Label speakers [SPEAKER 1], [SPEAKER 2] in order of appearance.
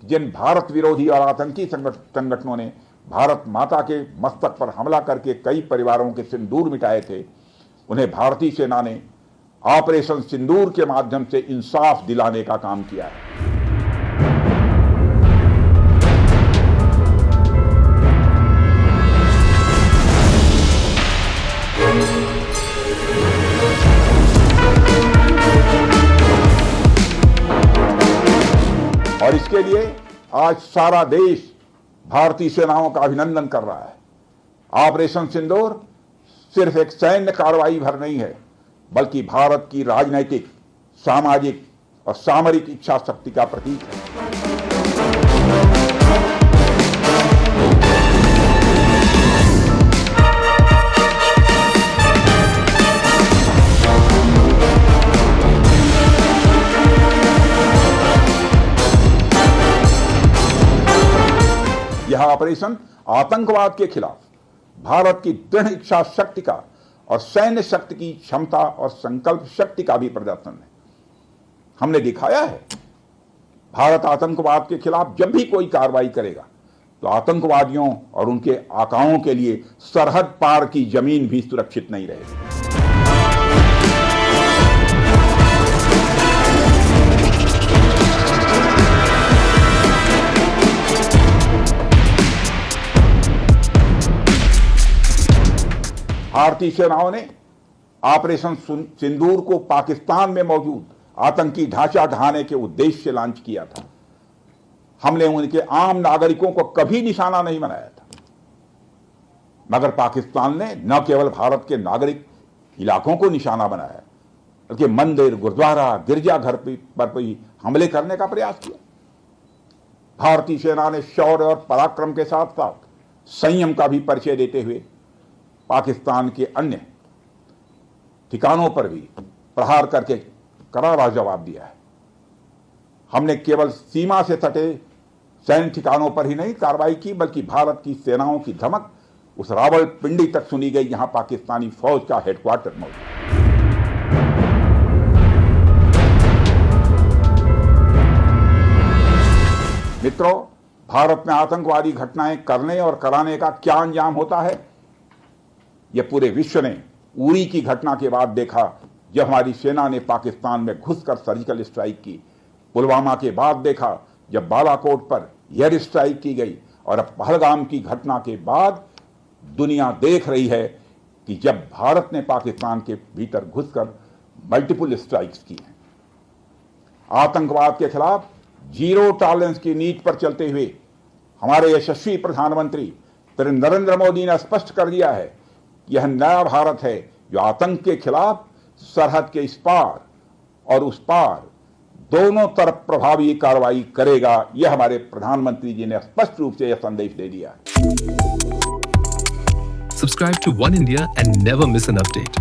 [SPEAKER 1] जिन भारत विरोधी और आतंकी संगठनों ने भारत माता के मस्तक पर हमला करके कई परिवारों के सिंदूर मिटाए थे, उन्हें भारतीय सेना ने ऑपरेशन सिंदूर के माध्यम से इंसाफ दिलाने का काम किया है। और इसके लिए आज सारा देश भारतीय सेनाओं का अभिनंदन कर रहा है। ऑपरेशन सिंदूर सिर्फ एक सैन्य कार्रवाई भर नहीं है, बल्कि भारत की राजनैतिक, सामाजिक और सामरिक इच्छा शक्ति का प्रतीक है। यह ऑपरेशन आतंकवाद के खिलाफ भारत की दृढ़ इच्छा शक्ति का और सैन्य शक्ति की क्षमता और संकल्प शक्ति का भी प्रदर्शन है। हमने दिखाया है, भारत आतंकवाद के खिलाफ जब भी कोई कार्रवाई करेगा तो आतंकवादियों और उनके आकाओं के लिए सरहद पार की जमीन भी सुरक्षित नहीं रहेगी। भारतीय सेनाओं ने ऑपरेशन सिंदूर को पाकिस्तान में मौजूद आतंकी ढांचा ढहाने के उद्देश्य से लॉन्च किया था। हमने उनके आम नागरिकों को कभी निशाना नहीं बनाया था, मगर पाकिस्तान ने न केवल भारत के नागरिक इलाकों को निशाना बनाया, बल्कि मंदिर, गुरुद्वारा, गिरजाघर पर भी हमले करने का प्रयास किया। भारतीय सेना ने शौर्य और पराक्रम के साथ साथ संयम का भी परिचय देते हुए पाकिस्तान के अन्य ठिकानों पर भी प्रहार करके करारा जवाब दिया है। हमने केवल सीमा से सटे सैन्य ठिकानों पर ही नहीं कार्रवाई की, बल्कि भारत की सेनाओं की धमक उस रावलपिंडी तक सुनी गई, जहां पाकिस्तानी फौज का हेडक्वार्टर मौजूद है। मित्रों, भारत में आतंकवादी घटनाएं करने और कराने का क्या अंजाम होता है, यह पूरे विश्व ने उरी की घटना के बाद देखा, जब हमारी सेना ने पाकिस्तान में घुसकर सर्जिकल स्ट्राइक की। पुलवामा के बाद देखा, जब बालाकोट पर एयर स्ट्राइक की गई। और अब पहलगाम की घटना के बाद दुनिया देख रही है कि जब भारत ने पाकिस्तान के भीतर घुसकर मल्टीपल स्ट्राइक्स की हैं। आतंकवाद के खिलाफ जीरो टॉलरेंस की नीति पर चलते हुए हमारे यशस्वी प्रधानमंत्री नरेंद्र मोदी ने स्पष्ट कर दिया है, यह नया भारत है जो आतंक के खिलाफ सरहद के इस पार और उस पार दोनों तरफ प्रभावी कार्रवाई करेगा। यह हमारे प्रधानमंत्री जी ने स्पष्ट रूप से यह संदेश दे दिया है।
[SPEAKER 2] Subscribe to One India and never miss an update.